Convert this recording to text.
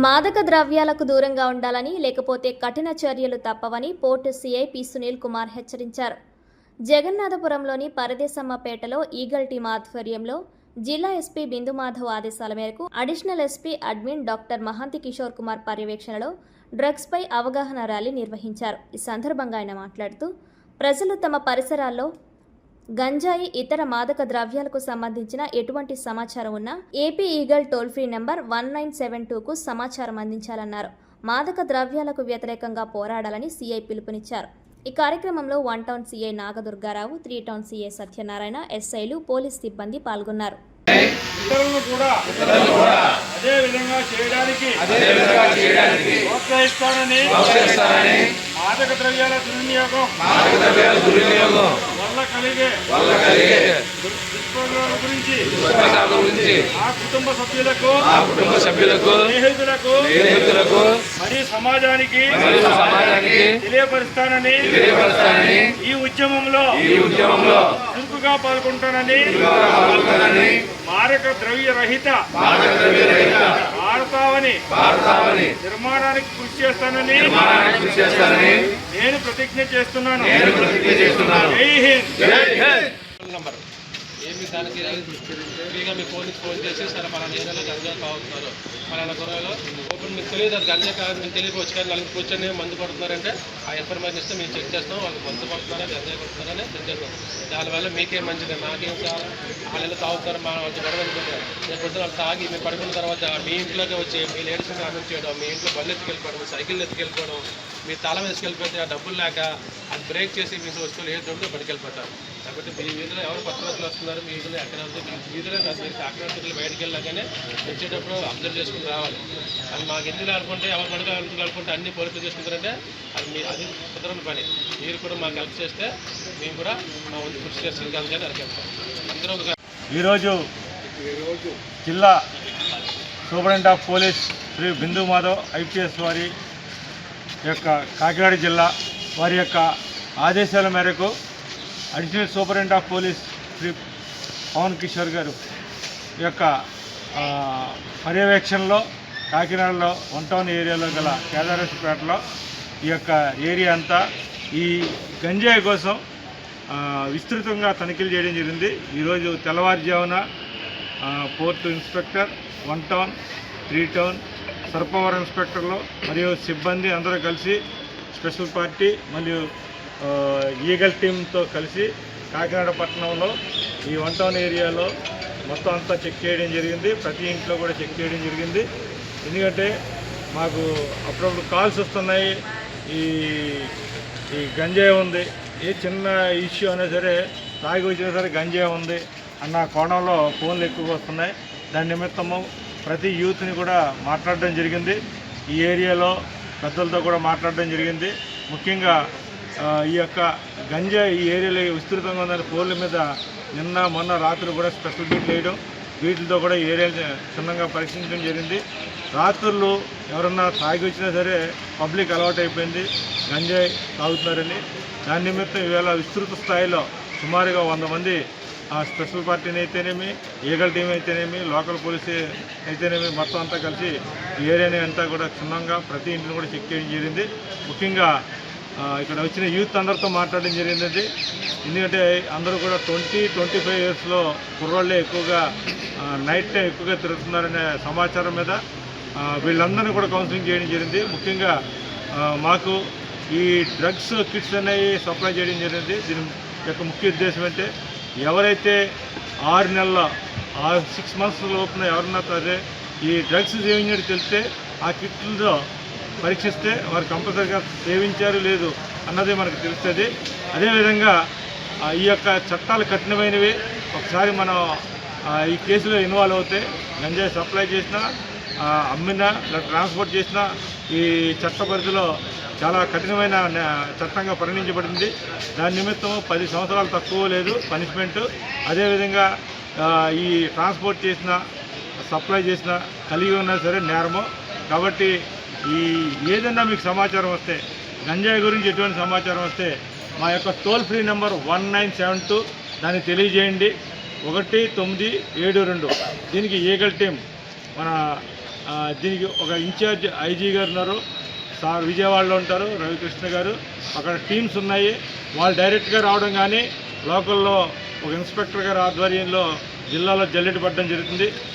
మాదక ద్రవ్యాలకు దూరంగా ఉండాలని, లేకపోతే కఠిన చర్యలు తప్పవని port CI P Sunil Kumar హెచ్చరించారు. జగన్నాథపురంలోని పరదేశమ్మపేటలో ఈగల్ టీం ఆధ్వర్యంలో జిల్లా ఎస్పీ బిందుమాధవ్ ఆదేశాల మేరకు additional SP admin doctor Mahanti Kishore Kumar పర్యవేక్షణలో డ్రగ్స్ పై అవగాహన ర్యాలీ నిర్వహించారు. ఈ సందర్భంగా ఆయన మాట్లాడుతూ, ప్రజలు తమ పరిసరాల్లో గంజాయి, ఇతర మాదక ద్రవ్యాలకు సంబంధించిన ఎటువంటి సమాచారం ఉన్నా AP Eagle toll free number 1972కు సమాచారం అందించాలన్నారు. మాదక ద్రవ్యాలకు వ్యతిరేకంగా పోరాడాలని సీఐ పిలుపునిచ్చారు. ఈ కార్యక్రమంలో 1 town CI Naga Durga Rao, 3 town CI Satyanarayana, ఎస్ఐలు, పోలీస్ సిబ్బంది పాల్గొన్నారు. ఇతరులను కూడా అదే విధంగా చేయడానికి ప్రోత్సహిస్తానని మాదక ద్రవ్యాల దుర్వినియోగం వల్ల కలిగే దుష్ప్రభావాల గురించి ఆ కుటుంబ సభ్యులకు స్నేహితులకు మరియు సమాజానికి తెలియపరుస్తానని ఈ ఉద్యమంలో చురుకుగా పాల్గొంటానని మారక ద్రవ్య రహిత భారతావని నిర్మాణానికి కృషి చేస్తానని నేను ప్రతిజ్ఞ చేస్తున్నాను. జై హింద్. ఏమి దానికి ఫ్రీగా మీ ఫోన్ చేసి సరే మన ఏరియాలో గంజా తాగుతున్నారు, మన కూరలో ఓపెన్ మీకు తెలియదు, అది గంజా కాదు మీకు తెలియకపోవచ్చు, కానీ నలుగురు కూర్చొని మందు కొడుతున్నారంటే ఆ ఇన్ఫర్మేషన్ ఇస్తే మేము చెక్ చేస్తాం. వాళ్ళు మందు కొడుతున్నారా గంజా కొడుతున్నారని చెక్ చేస్తాం. దానివల్ల మీకేం మంచిది, నాకేం కాదు. వాళ్ళు తాగుతారు, మన గొడవ రేపు పొద్దున వాళ్ళు తాగి మీరు పడుకున్న తర్వాత మీ ఇంట్లోకి వచ్చి మీ లేడీస్ని కామెంట్ చేయడం, మీ ఇంట్లో బళ్ళు ఎత్తుకెళ్ళిపోవడం, సైకిల్ ఎత్తుకెళ్ళిపోవడం, మీ తాళం వేసుకెళ్ళిపోతే ఆ డబ్బులు లేక అది బ్రేక్ చేసి మీ వస్తువులు ఏ దొడ్డు పట్టుకెళ్ళిపోతారు. కాబట్టి మీ వీధిలో ఎవరు కొత్త వ్యక్తులు వస్తున్నారు, మీ వీధిలో ఎక్కడ ఉంది, మీ వీధిలో అక్కడ బయటకు వెళ్ళగానే వచ్చేటప్పుడు అబ్జర్వ్ చేసుకుని రావాలి. అది మాకు ఎందుకు అనుకుంటే ఎవరు పడుకో అనుకుంటే అన్ని పోలీసులు చేసుకుంటారంటే అది కుదరని పని. మీరు కూడా మాకు హెల్ప్ చేస్తే మేము కూడా మా వంతు కృషి చేసి గంజాని అరికెళ్తాం. అందరూ ఈరోజు జిల్లా superintendent of police Shri Bindumadhav IPS వారి యొక్క కాకినాడ జిల్లా వారి యొక్క ఆదేశాల మేరకు additional superintendent of police Shri Pavan Kishore గారు యొక్క పర్యవేక్షణలో కాకినాడలో 1 టౌన్ ఏరియాలో గల కేదారేశ్వరపేటలో ఈ యొక్క ఏరియా అంతా ఈ గంజాయి కోసం విస్తృతంగా తనిఖీలు చేయడం జరిగింది. ఈరోజు తెల్లవారుజామున port inspector, 1 town, 3 town, Sarpavaram ఇన్స్పెక్టర్లు మరియు సిబ్బంది అందరూ కలిసి స్పెషల్ పార్టీ మరియు ఈగల్ టీంతో కలిసి కాకినాడ పట్టణంలో ఈ 1 టౌన్ ఏరియాలో మొత్తం అంతా చెక్ చేయడం జరిగింది. ప్రతి ఇంట్లో కూడా చెక్ చేయడం జరిగింది. ఎందుకంటే మాకు అప్పుడప్పుడు కాల్స్ వస్తున్నాయి, ఈ గంజాయి ఉంది, ఏ చిన్న ఇష్యూ అయినా సరే తాగి వచ్చినా సరే గంజాయి ఉంది అన్న కోణంలో ఫోన్లు ఎక్కువగా వస్తున్నాయి. దాని నిమిత్తము ప్రతి యూత్ని కూడా మాట్లాడడం జరిగింది. ఈ ఏరియాలో పెద్దలతో కూడా మాట్లాడడం జరిగింది. ముఖ్యంగా ఈ యొక్క గంజాయి ఈ ఏరియాలో విస్తృతంగా ఉందని ఫోన్ల మీద నిన్న మొన్న రాత్రులు కూడా స్పెషల్ బీట్లు వేయడం, వీటితో కూడా ఈ ఏరియాని క్షుణ్ణంగా పరీక్షించడం జరిగింది. రాత్రులు ఎవరన్నా తాగి వచ్చినా సరే పబ్లిక్ అలవాటు అయిపోయింది గంజాయి తాగుతున్నారని. దాని నిమిత్తం ఈవేళ విస్తృత స్థాయిలో సుమారుగా 100 మంది స్పెషల్ పార్టీని అయితేనేమి, ఈగల్ టీం అయితేనేమి, లోకల్ పోలీస్ అయితేనేమి మొత్తం అంతా కలిసి ఈ ఏరియాని అంతా కూడా క్షుణ్ణంగా ప్రతి ఇంటిని కూడా చెక్ చేయడం జరిగింది. ముఖ్యంగా ఇక్కడ వచ్చిన యూత్ అందరితో మాట్లాడడం జరిగింది. ఎందుకంటే అందరూ కూడా 20-25 ఇయర్స్లో కుర్రోళ్ళే ఎక్కువగా నైట్ టైం ఎక్కువగా తిరుగుతున్నారనే సమాచారం మీద వీళ్ళందరినీ కూడా కౌన్సిలింగ్ చేయడం జరిగింది. ముఖ్యంగా మాకు ఈ డ్రగ్స్ కిట్స్ అనేవి సప్లై చేయడం జరిగింది. దీని యొక్క ముఖ్య ఉద్దేశం అంటే ఎవరైతే 6 నెలల 6 మంత్స్ లోపున ఎవరన్నా సరే ఈ డ్రగ్స్ సేవించినట్టు తెలిస్తే ఆ కిట్లతో పరీక్షిస్తే వారు కంపల్సరీగా సేవించారు లేదు అన్నది మనకు తెలుస్తుంది. అదేవిధంగా ఈ యొక్క చట్టాలు కఠినమైనవి. ఒకసారి మనం ఈ కేసులో ఇన్వాల్వ్ అవుతే గంజాయి సప్లై చేసినా, అమ్మినా, ట్రాన్స్పోర్ట్ చేసినా ఈ చట్ట పరిధిలో చాలా కఠినమైన చట్టంగా పరిగణించబడింది. దాని నిమిత్తం 10 సంవత్సరాలు తక్కువ లేదు పనిష్మెంట్. అదేవిధంగా ఈ ట్రాన్స్పోర్ట్ చేసినా, సప్లై చేసినా, కలిగి ఉన్నా సరే నేరము. కాబట్టి ఏదైనా మీకు సమాచారం వస్తే, గంజాయి గురించి ఎటువంటి సమాచారం వస్తే మా యొక్క టోల్ ఫ్రీ నెంబర్ 1972 దాన్ని తెలియజేయండి. 1972 దీనికి ఈగల్ టీం మన దీనికి ఒక ఇన్ఛార్జ్ ఐజీ గారు ఉన్నారు, సార్ విజయవాడలో ఉంటారు రవికృష్ణ గారు, అక్కడ టీమ్స్ ఉన్నాయి. వాళ్ళు డైరెక్ట్గా రావడం కానీ లోకల్లో ఒక ఇన్స్పెక్టర్ గారి ఆధ్వర్యంలో జిల్లాలో జల్లెడ పడడం జరుగుతుంది.